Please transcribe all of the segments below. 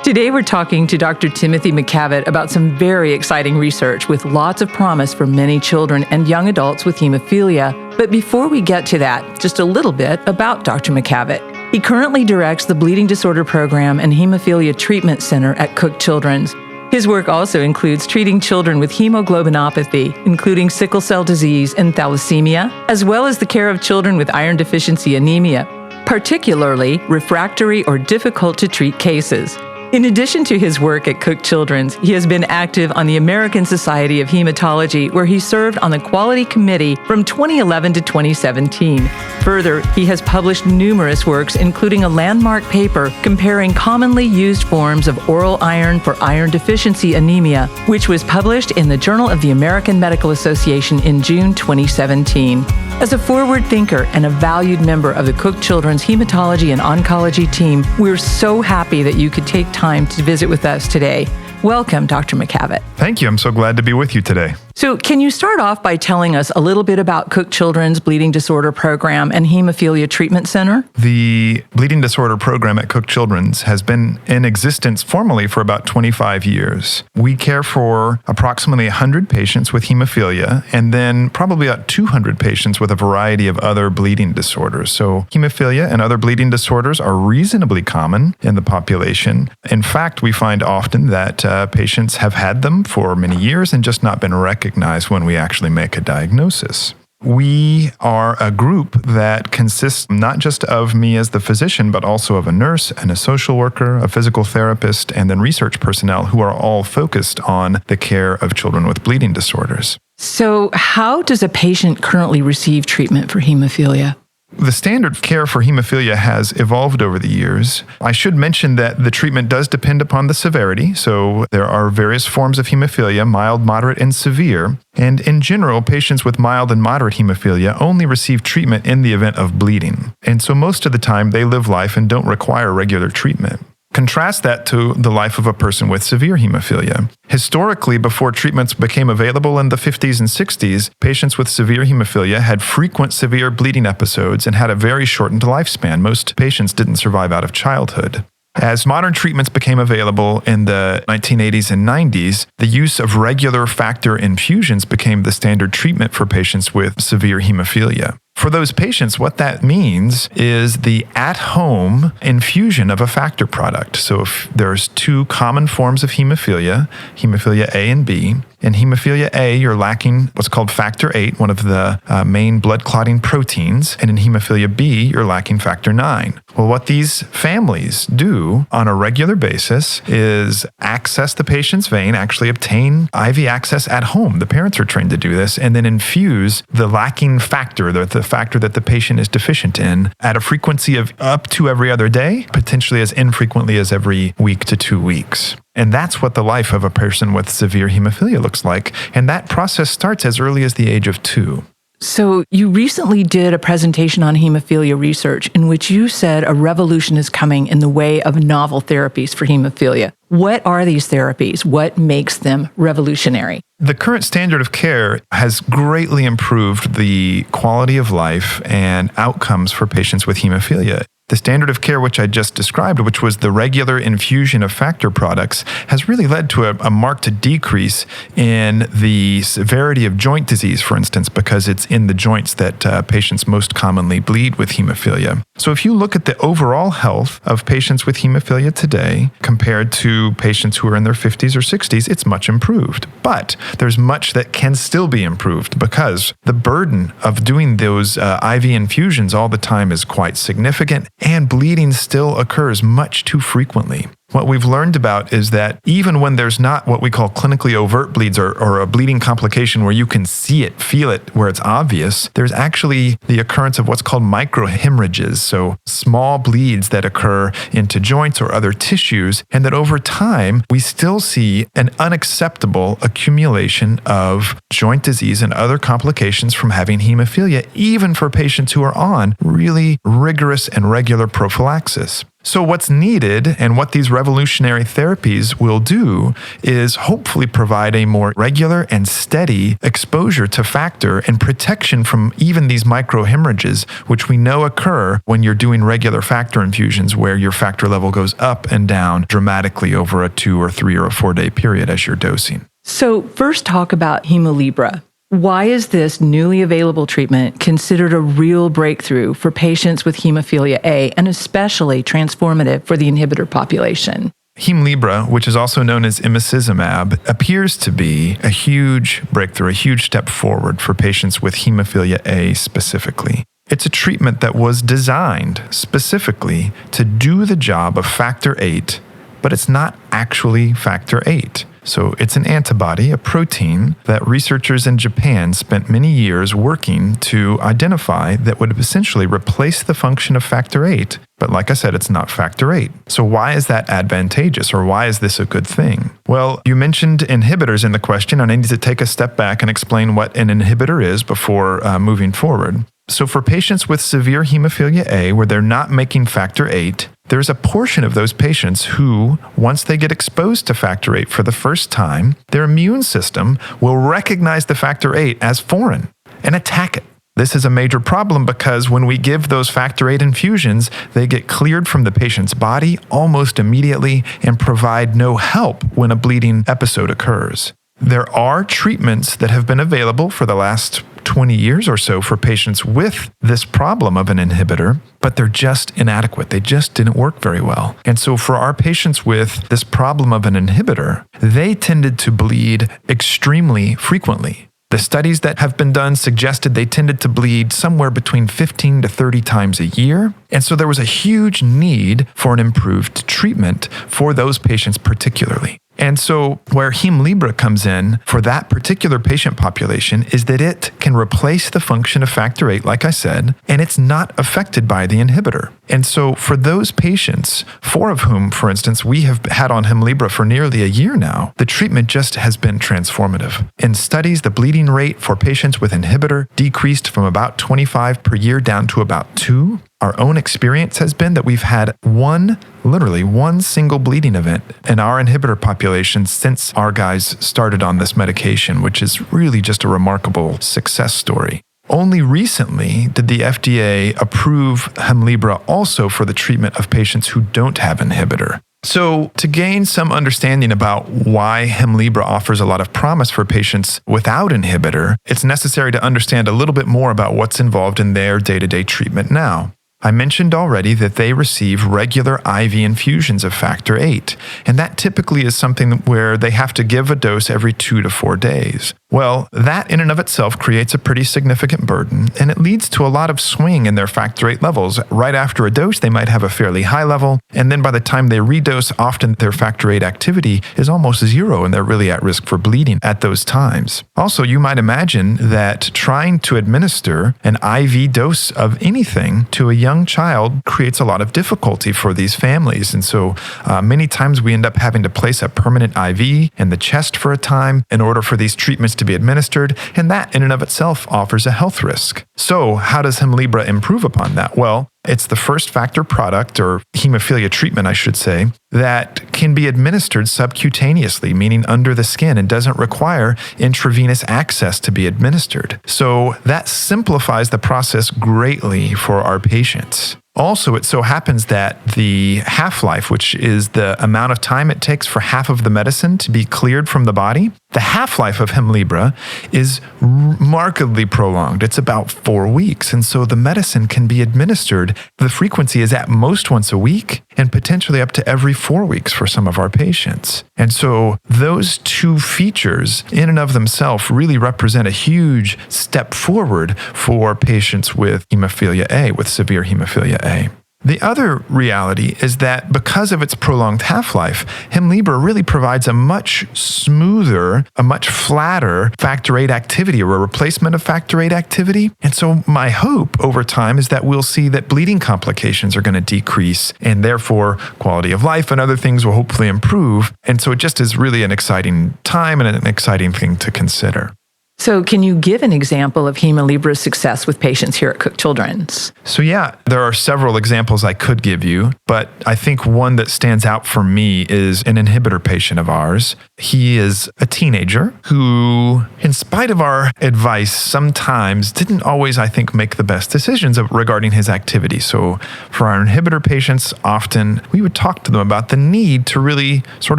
Today we're talking to Dr. Timothy McCavit about some very exciting research with lots of promise for many children and young adults with hemophilia. But before we get to that, just a little bit about Dr. McCavit. He currently directs the Bleeding Disorder Program and Hemophilia Treatment Center at Cook Children's. His work also includes treating children with hemoglobinopathy, including sickle cell disease and thalassemia, as well as the care of children with iron deficiency anemia, particularly refractory or difficult to treat cases. In addition to his work at Cook Children's, he has been active on the American Society of Hematology, where he served on the Quality Committee from 2011 to 2017. Further, he has published numerous works, including a landmark paper comparing commonly used forms of oral iron for iron deficiency anemia, which was published in the Journal of the American Medical Association in June 2017. As a forward thinker and a valued member of the Cook Children's Hematology and Oncology team, we're so happy that you could take time to visit with us today. Welcome, Dr. McCavit. Thank you. I'm so glad to be with you today. So can you start off by telling us a little bit about Cook Children's Bleeding Disorder Program and Hemophilia Treatment Center? The Bleeding Disorder Program at Cook Children's has been in existence formally for about 25 years. We care for approximately 100 patients with hemophilia and then probably about 200 patients with a variety of other bleeding disorders. So hemophilia and other bleeding disorders are reasonably common in the population. In fact, we find often that patients have had them for many years and just not been recognized when we actually make a diagnosis. We are a group that consists not just of me as the physician, but also of a nurse and a social worker, a physical therapist, and then research personnel who are all focused on the care of children with bleeding disorders. So how does a patient currently receive treatment for hemophilia? The standard of care for hemophilia has evolved over the years. I should mention that the treatment does depend upon the severity. So there are various forms of hemophilia, mild, moderate, and severe. And in general, patients with mild and moderate hemophilia only receive treatment in the event of bleeding. And so most of the time, they live life and don't require regular treatment. Contrast that to the life of a person with severe hemophilia. Historically, before treatments became available in the 50s and 60s, patients with severe hemophilia had frequent severe bleeding episodes and had a very shortened lifespan. Most patients didn't survive out of childhood. As modern treatments became available in the 1980s and 90s, the use of regular factor infusions became the standard treatment for patients with severe hemophilia. For those patients, what that means is the at-home infusion of a factor product. So if there's two common forms of hemophilia, hemophilia A and B. In hemophilia A, you're lacking what's called factor VIII, one of the main blood clotting proteins. And in hemophilia B, you're lacking factor IX. Well, what these families do on a regular basis is access the patient's vein, actually obtain IV access at home. The parents are trained to do this, and then infuse the lacking factor, the factor that the patient is deficient in, at a frequency of up to every other day, potentially as infrequently as every week to 2 weeks. And that's what the life of a person with severe hemophilia looks like. And that process starts as early as the age of 2. So you recently did a presentation on hemophilia research in which you said a revolution is coming in the way of novel therapies for hemophilia. What are these therapies? What makes them revolutionary? The current standard of care has greatly improved the quality of life and outcomes for patients with hemophilia. The standard of care, which I just described, which was the regular infusion of factor products, has really led to a marked decrease in the severity of joint disease, for instance, because it's in the joints that patients most commonly bleed with hemophilia. So if you look at the overall health of patients with hemophilia today compared to patients who are in their 50s or 60s, it's much improved. But there's much that can still be improved because the burden of doing those IV infusions all the time is quite significant. And bleeding still occurs much too frequently. What we've learned about is that even when there's not what we call clinically overt bleeds or a bleeding complication where you can see it, feel it, where it's obvious, there's actually the occurrence of what's called microhemorrhages, so small bleeds that occur into joints or other tissues, and that over time, we still see an unacceptable accumulation of joint disease and other complications from having hemophilia, even for patients who are on really rigorous and regular prophylaxis. So what's needed and what these revolutionary therapies will do is hopefully provide a more regular and steady exposure to factor and protection from even these microhemorrhages, which we know occur when you're doing regular factor infusions where your factor level goes up and down dramatically over a 2 or 3 or a 4-day period as you're dosing. So first talk about Hemolibra. Why is this newly available treatment considered a real breakthrough for patients with hemophilia A and especially transformative for the inhibitor population? Hemlibra, which is also known as imicizumab, appears to be a huge breakthrough, a huge step forward for patients with hemophilia A specifically. It's a treatment that was designed specifically to do the job of factor VIII, but it's not actually factor VIII. So it's an antibody, a protein, that researchers in Japan spent many years working to identify that would essentially replace the function of factor VIII. But like I said, it's not factor VIII. So why is that advantageous, or why is this a good thing? Well, you mentioned inhibitors in the question, and I need to take a step back and explain what an inhibitor is before moving forward. So for patients with severe hemophilia A, where they're not making factor VIII, there's a portion of those patients who, once they get exposed to factor VIII for the first time, their immune system will recognize the factor VIII as foreign and attack it. This is a major problem because when we give those factor VIII infusions, they get cleared from the patient's body almost immediately and provide no help when a bleeding episode occurs. There are treatments that have been available for the last 20 years or so for patients with this problem of an inhibitor, but they're just inadequate. They just didn't work very well. And so for our patients with this problem of an inhibitor, they tended to bleed extremely frequently. The studies that have been done suggested they tended to bleed somewhere between 15 to 30 times a year. And so there was a huge need for an improved treatment for those patients particularly. And so where Hemlibra comes in for that particular patient population is that it can replace the function of factor VIII, like I said, and it's not affected by the inhibitor. And so for those patients, 4 of whom, for instance, we have had on Hemlibra for nearly a year now, the treatment just has been transformative. In studies, the bleeding rate for patients with inhibitor decreased from about 25 per year down to about 2. Our own experience has been that we've had literally one single bleeding event in our inhibitor population since our guys started on this medication, which is really just a remarkable success story. Only recently did the FDA approve Hemlibra also for the treatment of patients who don't have inhibitor. So to gain some understanding about why Hemlibra offers a lot of promise for patients without inhibitor, it's necessary to understand a little bit more about what's involved in their day-to-day treatment now. I mentioned already that they receive regular IV infusions of factor VIII, and that typically is something where they have to give a dose every 2 to 4 days. Well, that in and of itself creates a pretty significant burden, and it leads to a lot of swing in their factor VIII levels. Right after a dose, they might have a fairly high level, and then by the time they redose, often their factor VIII activity is almost 0, and they're really at risk for bleeding at those times. Also, you might imagine that trying to administer an IV dose of anything to a young child creates a lot of difficulty for these families, and so many times we end up having to place a permanent IV in the chest for a time in order for these treatments to be administered, and that in and of itself offers a health risk. So how does Hemlibra improve upon that? Well, it's the first factor product, or hemophilia treatment, I should say, that can be administered subcutaneously, meaning under the skin, and doesn't require intravenous access to be administered. So that simplifies the process greatly for our patients. Also, it so happens that the half-life, which is the amount of time it takes for half of the medicine to be cleared from the body, the half-life of Hemlibra is markedly prolonged. It's about 4 weeks, and so the medicine can be administered. The frequency is at most once a week, and potentially up to every 4 weeks for some of our patients. And so those 2 features in and of themselves really represent a huge step forward for patients with hemophilia A, with severe hemophilia A. The other reality is that because of its prolonged half-life, Hemlibra really provides a much smoother, a much flatter factor VIII activity, or a replacement of factor VIII activity. And so my hope over time is that we'll see that bleeding complications are going to decrease, and therefore quality of life and other things will hopefully improve. And so it just is really an exciting time and an exciting thing to consider. So can you give an example of Hemolibra's success with patients here at Cook Children's? So yeah, there are several examples I could give you, but I think one that stands out for me is an inhibitor patient of ours. He is a teenager who, in spite of our advice, sometimes didn't always, I think, make the best decisions regarding his activity. So for our inhibitor patients, often we would talk to them about the need to really sort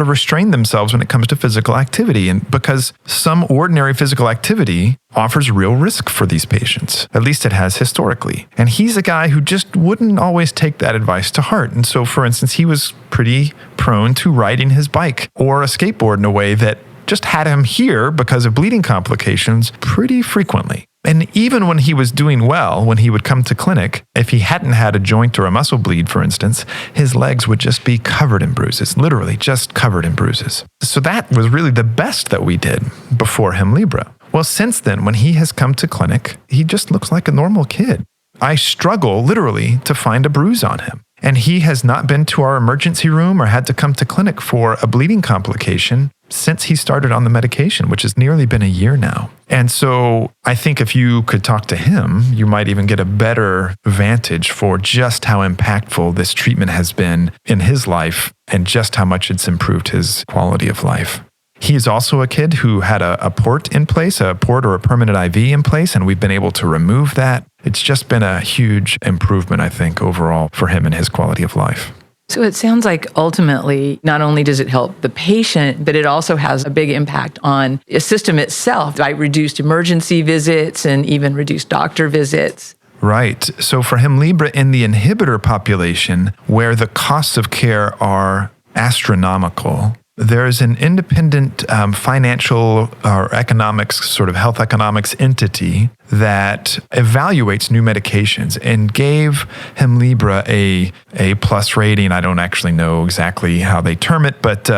of restrain themselves when it comes to physical activity. And because some ordinary physical activity offers real risk for these patients. At least it has historically. And he's a guy who just wouldn't always take that advice to heart. And so, for instance, he was pretty prone to riding his bike or a skateboard in a way that just had him here because of bleeding complications pretty frequently. And even when he was doing well, when he would come to clinic, if he hadn't had a joint or a muscle bleed, for instance, his legs would just be covered in bruises, literally just covered in bruises. So that was really the best that we did before Hemlibra. Well, since then, when he has come to clinic, he just looks like a normal kid. I struggle literally to find a bruise on him. And he has not been to our emergency room or had to come to clinic for a bleeding complication since he started on the medication, which has nearly been a year now. And so I think if you could talk to him, you might even get a better vantage for just how impactful this treatment has been in his life and just how much it's improved his quality of life. He is also a kid who had a port in place, a port or a permanent IV in place, and we've been able to remove that. It's just been a huge improvement, I think, overall for him and his quality of life. So it sounds like ultimately, not only does it help the patient, but it also has a big impact on the system itself, right? Reduced emergency visits and even reduced doctor visits. Right. So for Hemlibra in the inhibitor population, where the costs of care are astronomical, there's an independent financial or economics, sort of health economics entity that evaluates new medications and gave Hemlibra a plus rating. I don't actually know exactly how they term it, but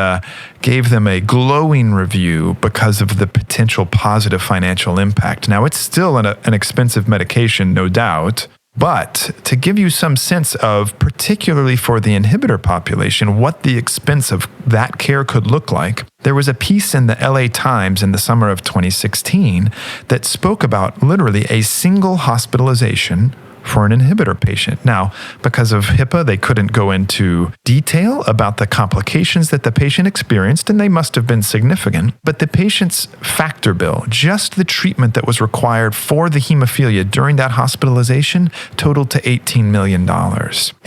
gave them a glowing review because of the potential positive financial impact. Now, it's still an expensive medication, no doubt. But to give you some sense of, particularly for the inhibitor population, what the expense of that care could look like, there was a piece in the LA Times in the summer of 2016 that spoke about literally a single hospitalization for an inhibitor patient. Now, because of HIPAA, they couldn't go into detail about the complications that the patient experienced, and they must have been significant. But the patient's factor bill, just the treatment that was required for the hemophilia during that hospitalization, totaled to $18 million.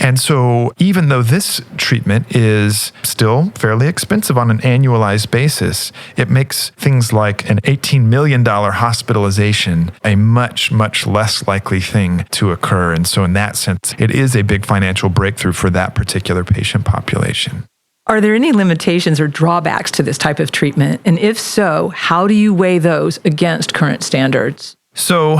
And so even though this treatment is still fairly expensive on an annualized basis, it makes things like an $18 million hospitalization a much, much less likely thing to occur. And so in that sense, it is a big financial breakthrough for that particular patient population. Are there any limitations or drawbacks to this type of treatment? And if so, how do you weigh those against current standards? So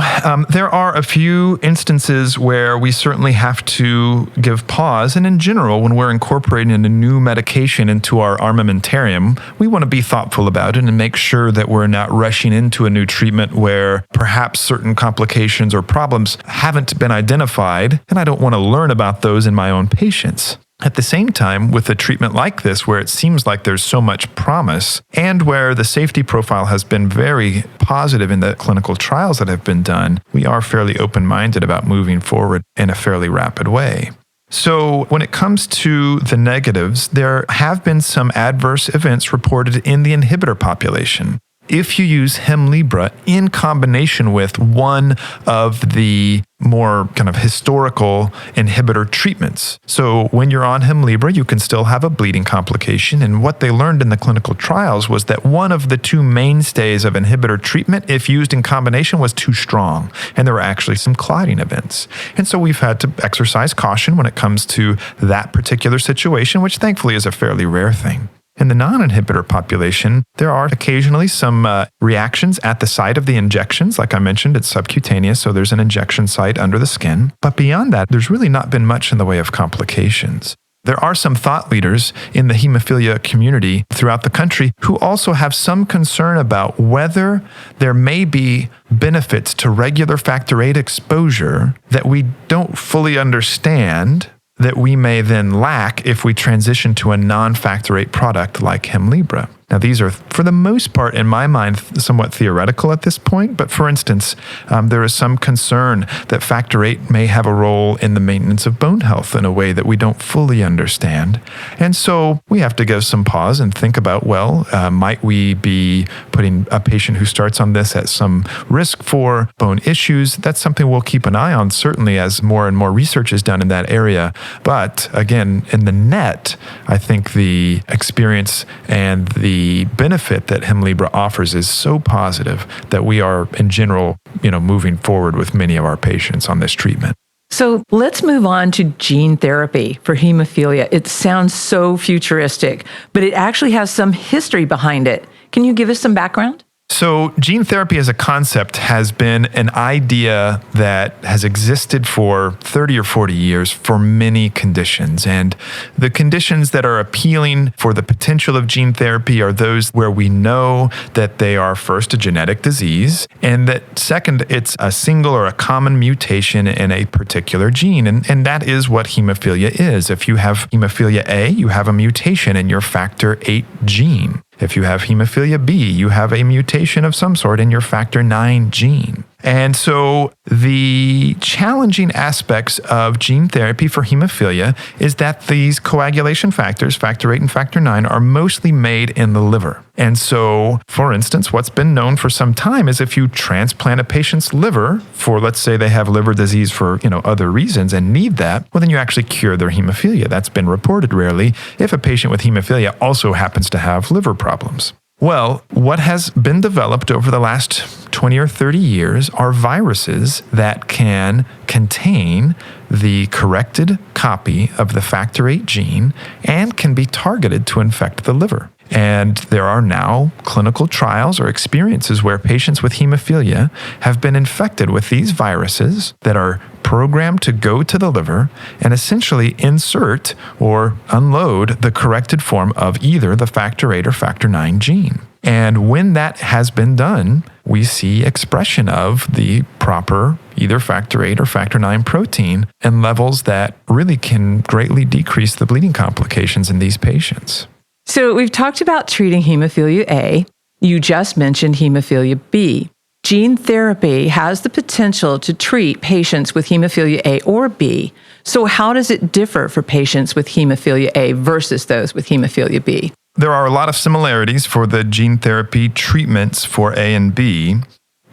there are a few instances where we certainly have to give pause. And in general, when we're incorporating a new medication into our armamentarium, we want to be thoughtful about it and make sure that we're not rushing into a new treatment where perhaps certain complications or problems haven't been identified. And I don't want to learn about those in my own patients. At the same time, with a treatment like this, where it seems like there's so much promise and where the safety profile has been very positive in the clinical trials that have been done, we are fairly open-minded about moving forward in a fairly rapid way. So when it comes to the negatives, there have been some adverse events reported in the inhibitor population. If you use Hemlibra in combination with one of the more kind of historical inhibitor treatments. So when you're on Hemlibra, you can still have a bleeding complication. And what they learned in the clinical trials was that one of the two mainstays of inhibitor treatment, if used in combination, was too strong. And there were actually some clotting events. And so we've had to exercise caution when it comes to that particular situation, which thankfully is a fairly rare thing. In the non-inhibitor population, there are occasionally some reactions at the site of the injections. Like I mentioned, it's subcutaneous, so there's an injection site under the skin. But beyond that, there's really not been much in the way of complications. There are some thought leaders in the hemophilia community throughout the country who also have some concern about whether there may be benefits to regular factor VIII exposure that we don't fully understand, that we may then lack if we transition to a non-factor VIII product like Hemlibra. Now, these are, for the most part, in my mind, somewhat theoretical at this point, but for instance, there is some concern that factor VIII may have a role in the maintenance of bone health in a way that we don't fully understand. And so we have to give some pause and think about, well, might we be putting a patient who starts on this at some risk for bone issues? That's something we'll keep an eye on, certainly as more and more research is done in that area. But again, in the net, I think the experience and the benefit that Hemlibra offers is so positive that we are, in general, moving forward with many of our patients on this treatment. So let's move on to gene therapy for hemophilia. It sounds so futuristic, but it actually has some history behind it. Can you give us some background? So gene therapy as a concept has been an idea that has existed for 30 or 40 years for many conditions. And the conditions that are appealing for the potential of gene therapy are those where we know that they are first a genetic disease, and that second, it's a single or a common mutation in a particular gene. And that is what hemophilia is. If you have hemophilia A, you have a mutation in your factor VIII gene. If you have hemophilia B, you have a mutation of some sort in your factor IX gene. And so the challenging aspects of gene therapy for hemophilia is that these coagulation factors, factor VIII and factor IX, are mostly made in the liver. And so, for instance, what's been known for some time is if you transplant a patient's liver for, let's say they have liver disease for, other reasons and need that, well, then you actually cure their hemophilia. That's been reported rarely if a patient with hemophilia also happens to have liver problems. Well, what has been developed over the last 20 or 30 years are viruses that can contain the corrected copy of the factor VIII gene and can be targeted to infect the liver. And there are now clinical trials or experiences where patients with hemophilia have been infected with these viruses that are programmed to go to the liver and essentially insert or unload the corrected form of either the factor VIII or factor IX gene. And when that has been done, we see expression of the proper either factor VIII or factor IX protein in levels that really can greatly decrease the bleeding complications in these patients. So we've talked about treating hemophilia A. You just mentioned hemophilia B. Gene therapy has the potential to treat patients with hemophilia A or B. So how does it differ for patients with hemophilia A versus those with hemophilia B? There are a lot of similarities for the gene therapy treatments for A and B.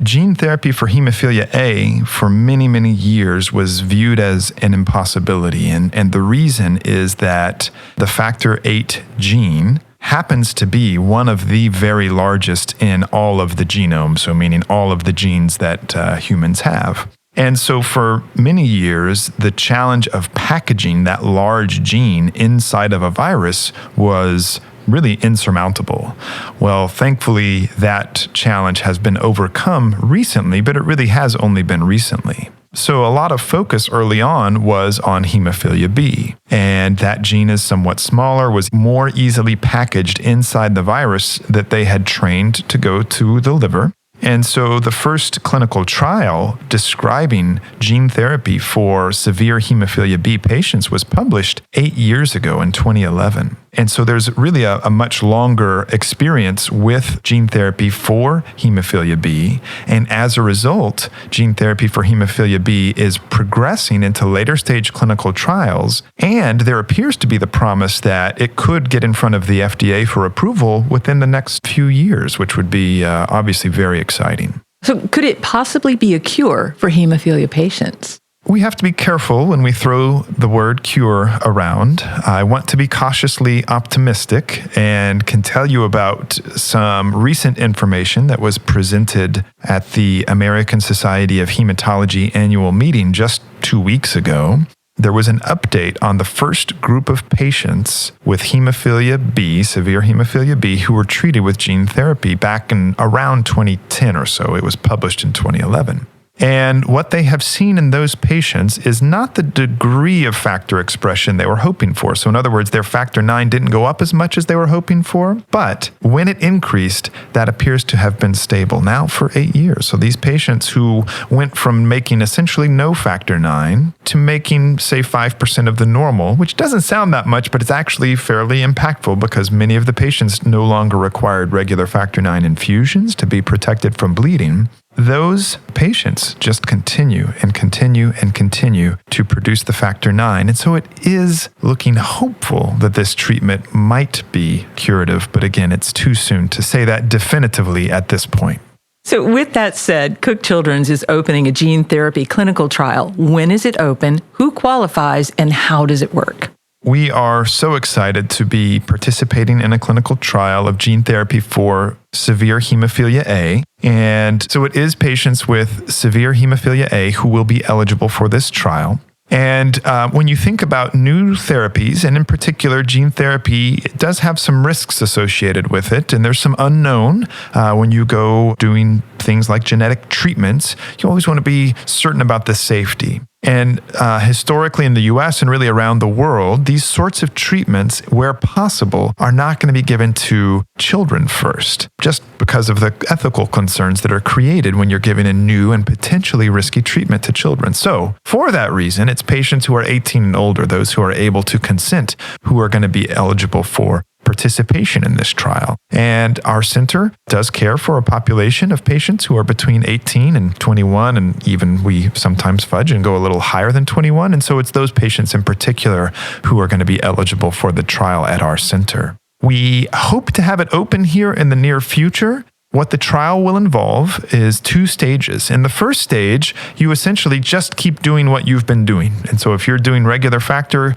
Gene therapy for hemophilia A for many, many years was viewed as an impossibility. And the reason is that the factor VIII gene happens to be one of the very largest in all of the genome, so meaning all of the genes that humans have. And so for many years, the challenge of packaging that large gene inside of a virus was really insurmountable. Well, thankfully, that challenge has been overcome recently, but it really has only been recently. So a lot of focus early on was on hemophilia B, and that gene is somewhat smaller, was more easily packaged inside the virus that they had trained to go to the liver. And so the first clinical trial describing gene therapy for severe hemophilia B patients was published 8 years ago in 2011. And so there's really a much longer experience with gene therapy for hemophilia B. And as a result, gene therapy for hemophilia B is progressing into later stage clinical trials. And there appears to be the promise that it could get in front of the FDA for approval within the next few years, which would be obviously very exciting. So could it possibly be a cure for hemophilia patients? We have to be careful when we throw the word cure around. I want to be cautiously optimistic and can tell you about some recent information that was presented at the American Society of Hematology annual meeting just 2 weeks ago. There was an update on the first group of patients with hemophilia B, severe hemophilia B, who were treated with gene therapy back in around 2010 or so. It was published in 2011. And what they have seen in those patients is not the degree of factor expression they were hoping for. So in other words, their factor 9 didn't go up as much as they were hoping for, but when it increased, that appears to have been stable now for 8 years. So these patients who went from making essentially no factor 9 to making, say, 5% of the normal, which doesn't sound that much, but it's actually fairly impactful because many of the patients no longer required regular factor 9 infusions to be protected from bleeding. Those patients just continue and continue and continue to produce the factor 9. And so it is looking hopeful that this treatment might be curative. But again, it's too soon to say that definitively at this point. So with that said, Cook Children's is opening a gene therapy clinical trial. When is it open? Who qualifies? And how does it work? We are so excited to be participating in a clinical trial of gene therapy for severe hemophilia A. And so it is patients with severe hemophilia A who will be eligible for this trial. And when you think about new therapies, and in particular gene therapy, it does have some risks associated with it. And there's some unknown when you go doing things like genetic treatments. You always want to be certain about the safety. And historically in the US and really around the world, these sorts of treatments, where possible, are not going to be given to children first, just because of the ethical concerns that are created when you're giving a new and potentially risky treatment to children. So for that reason, it's patients who are 18 and older, those who are able to consent, who are going to be eligible for participation in this trial. And our center does care for a population of patients who are between 18 and 21, and even we sometimes fudge and go a little higher than 21. And so it's those patients in particular who are going to be eligible for the trial at our center. We hope to have it open here in the near future. What the trial will involve is 2 stages. In the first stage, you essentially just keep doing what you've been doing. And so if you're doing regular factor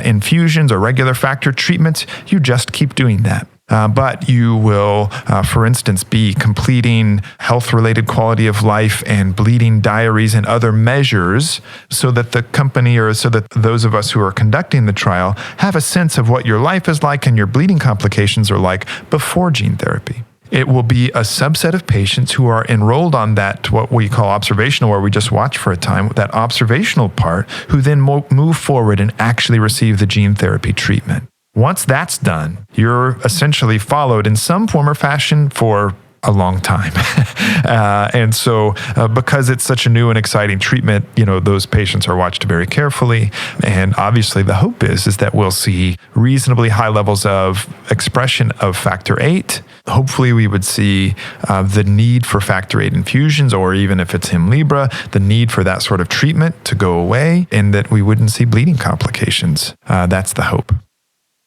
infusions or regular factor treatments, you just keep doing that. But you will, for instance, be completing health-related quality of life and bleeding diaries and other measures so that the company or so that those of us who are conducting the trial have a sense of what your life is like and your bleeding complications are like before gene therapy. It will be a subset of patients who are enrolled on that, what we call observational, where we just watch for a time, that observational part, who then move forward and actually receive the gene therapy treatment. Once that's done, you're essentially followed in some form or fashion for a long time. And so because it's such a new and exciting treatment, those patients are watched very carefully. And obviously the hope is that we'll see reasonably high levels of expression of factor 8. Hopefully we would see the need for factor 8 infusions, or even if it's Hemlibra, the need for that sort of treatment to go away, and that we wouldn't see bleeding complications. That's the hope.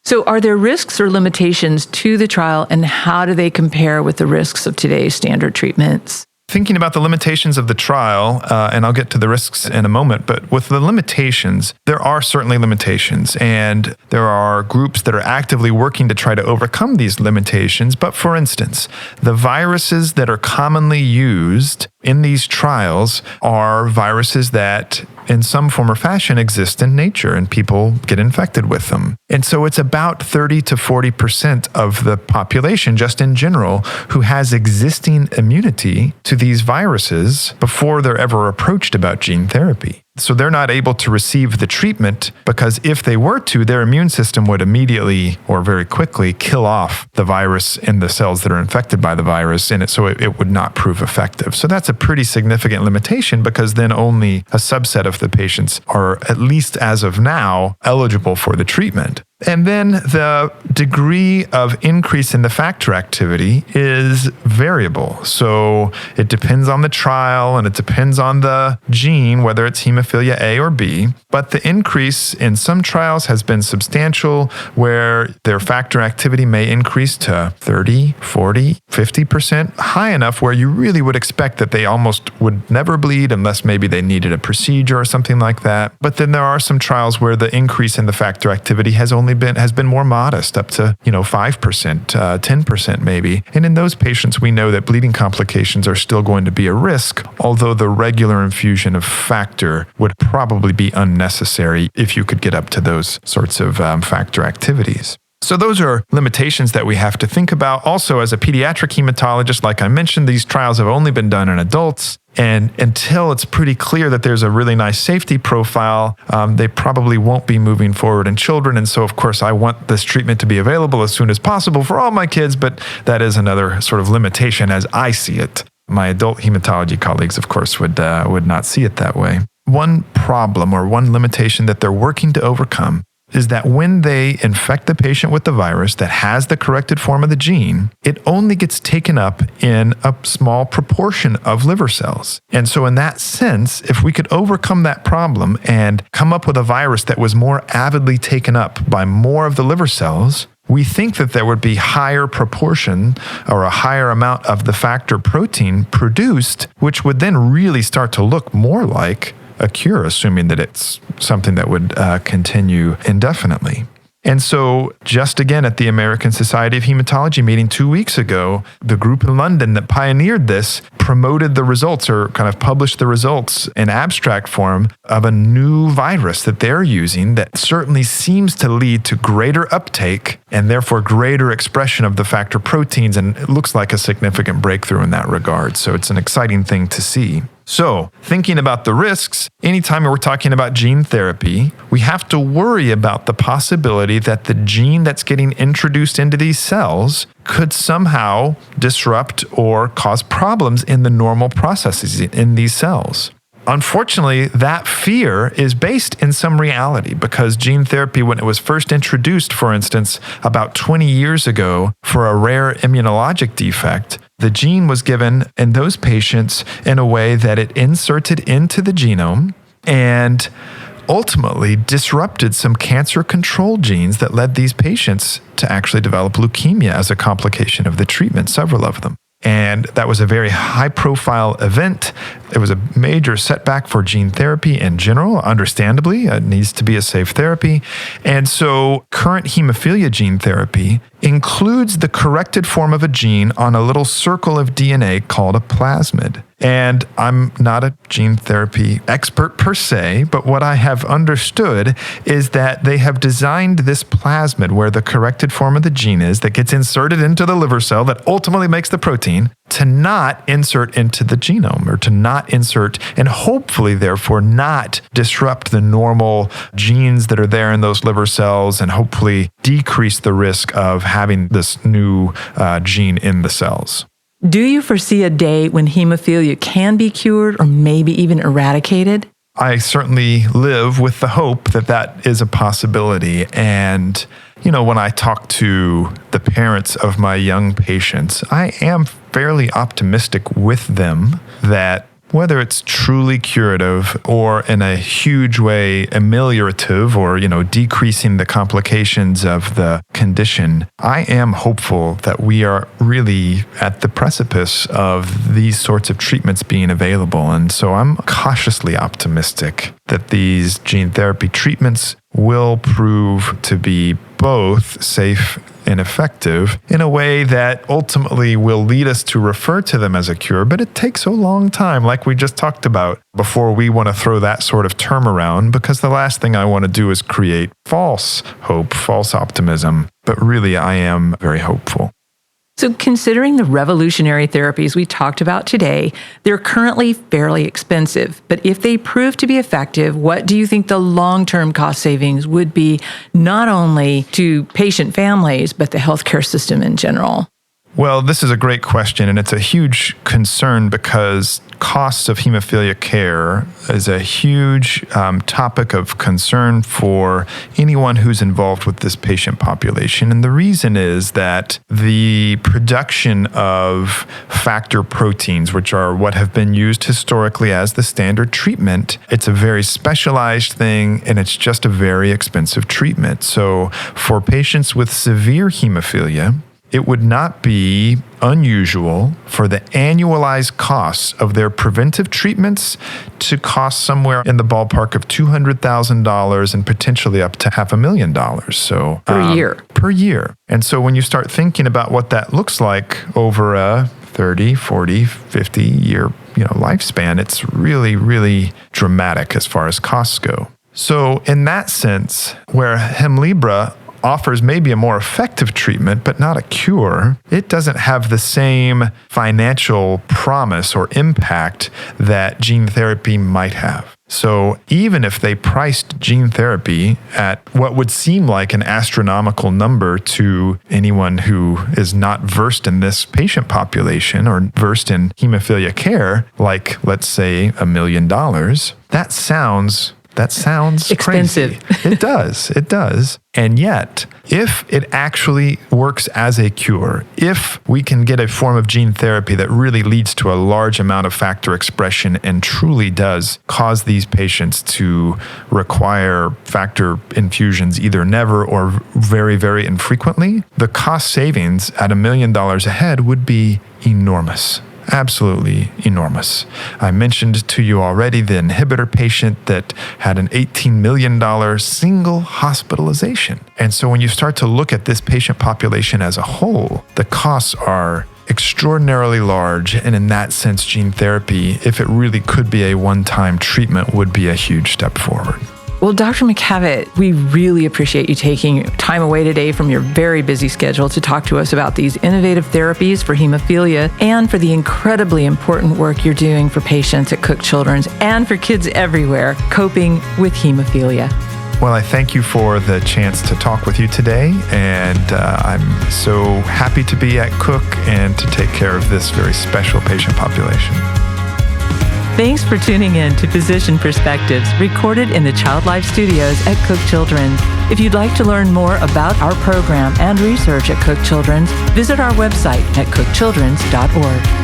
So are there risks or limitations to the trial, and how do they compare with the risks of today's standard treatments? Thinking about the limitations of the trial, and I'll get to the risks in a moment, but with the limitations, there are certainly limitations, and there are groups that are actively working to try to overcome these limitations. But for instance, the viruses that are commonly used in these trials are viruses that in some form or fashion exist in nature, and people get infected with them. And so it's about 30 to 40% of the population, just in general, who has existing immunity to these viruses before they're ever approached about gene therapy. So they're not able to receive the treatment because if they were to, their immune system would immediately or very quickly kill off the virus in the cells that are infected by the virus, and so it would not prove effective. So that's a pretty significant limitation, because then only a subset of the patients are, at least as of now, eligible for the treatment. And then the degree of increase in the factor activity is variable. So it depends on the trial and it depends on the gene, whether it's hemophilia A or B. But the increase in some trials has been substantial, where their factor activity may increase to 30, 40, 50%, high enough where you really would expect that they almost would never bleed unless maybe they needed a procedure or something like that. But then there are some trials where the increase in the factor activity has been more modest, up to 5%, 10% maybe. And in those patients, we know that bleeding complications are still going to be a risk, although the regular infusion of factor would probably be unnecessary if you could get up to those sorts of factor activities. So those are limitations that we have to think about. Also, as a pediatric hematologist, like I mentioned, these trials have only been done in adults. And until it's pretty clear that there's a really nice safety profile, they probably won't be moving forward in children. And so, of course, I want this treatment to be available as soon as possible for all my kids, but that is another sort of limitation as I see it. My adult hematology colleagues, of course, would not see it that way. One problem or one limitation that they're working to overcome is that when they infect the patient with the virus that has the corrected form of the gene, it only gets taken up in a small proportion of liver cells. And so in that sense, if we could overcome that problem and come up with a virus that was more avidly taken up by more of the liver cells, we think that there would be higher proportion or a higher amount of the factor protein produced, which would then really start to look more like a cure, assuming that it's something that would continue indefinitely. And so just again at the American Society of Hematology meeting 2 weeks ago, the group in London that pioneered this promoted the results or kind of published the results in abstract form of a new virus that they're using that certainly seems to lead to greater uptake and therefore greater expression of the factor proteins. And it looks like a significant breakthrough in that regard. So it's an exciting thing to see. So, thinking about the risks, anytime we're talking about gene therapy, we have to worry about the possibility that the gene that's getting introduced into these cells could somehow disrupt or cause problems in the normal processes in these cells. Unfortunately, that fear is based in some reality because gene therapy, when it was first introduced, for instance, about 20 years ago for a rare immunologic defect, the gene was given in those patients in a way that it inserted into the genome and ultimately disrupted some cancer control genes that led these patients to actually develop leukemia as a complication of the treatment, several of them. And that was a very high-profile event. It was a major setback for gene therapy in general. Understandably, it needs to be a safe therapy. And so current hemophilia gene therapy includes the corrected form of a gene on a little circle of DNA called a plasmid. And I'm not a gene therapy expert per se, but what I have understood is that they have designed this plasmid where the corrected form of the gene is that gets inserted into the liver cell that ultimately makes the protein to not insert into the genome or to not insert and hopefully therefore not disrupt the normal genes that are there in those liver cells and hopefully decrease the risk of having this new gene in the cells. Do you foresee a day when hemophilia can be cured or maybe even eradicated? I certainly live with the hope that that is a possibility. And, when I talk to the parents of my young patients, I am fairly optimistic with them that whether it's truly curative or in a huge way ameliorative or, decreasing the complications of the condition, I am hopeful that we are really at the precipice of these sorts of treatments being available. And so I'm cautiously optimistic that these gene therapy treatments will prove to be both safe and effective in a way that ultimately will lead us to refer to them as a cure. But it takes a long time, like we just talked about, before we want to throw that sort of term around, because the last thing I want to do is create false hope, false optimism. But really, I am very hopeful. So considering the revolutionary therapies we talked about today, they're currently fairly expensive. But if they prove to be effective, what do you think the long-term cost savings would be, not only to patient families, but the healthcare system in general? Well, this is a great question, and it's a huge concern because costs of hemophilia care is a huge topic of concern for anyone who's involved with this patient population. And the reason is that the production of factor proteins, which are what have been used historically as the standard treatment, it's a very specialized thing, and it's just a very expensive treatment. So for patients with severe hemophilia, it would not be unusual for the annualized costs of their preventive treatments to cost somewhere in the ballpark of $200,000 and potentially up to $500,000. So per year. Per year. And so when you start thinking about what that looks like over a 30, 40, 50 year lifespan, it's really, really dramatic as far as costs go. So in that sense, where Hemlibra offers maybe a more effective treatment, but not a cure, it doesn't have the same financial promise or impact that gene therapy might have. So even if they priced gene therapy at what would seem like an astronomical number to anyone who is not versed in this patient population or versed in hemophilia care, like let's say $1 million, that sounds expensive. Crazy. It does. And yet, if it actually works as a cure, if we can get a form of gene therapy that really leads to a large amount of factor expression and truly does cause these patients to require factor infusions either never or very, very infrequently, the cost savings at $1 million a head would be enormous. Absolutely enormous. I mentioned to you already the inhibitor patient that had an $18 million single hospitalization. And so when you start to look at this patient population as a whole, the costs are extraordinarily large. And in that sense, gene therapy, if it really could be a one-time treatment, would be a huge step forward. Well, Dr. McCavit, we really appreciate you taking time away today from your very busy schedule to talk to us about these innovative therapies for hemophilia and for the incredibly important work you're doing for patients at Cook Children's and for kids everywhere coping with hemophilia. Well, I thank you for the chance to talk with you today, and I'm so happy to be at Cook and to take care of this very special patient population. Thanks for tuning in to Physician Perspectives, recorded in the Child Life Studios at Cook Children's. If you'd like to learn more about our program and research at Cook Children's, visit our website at cookchildrens.org.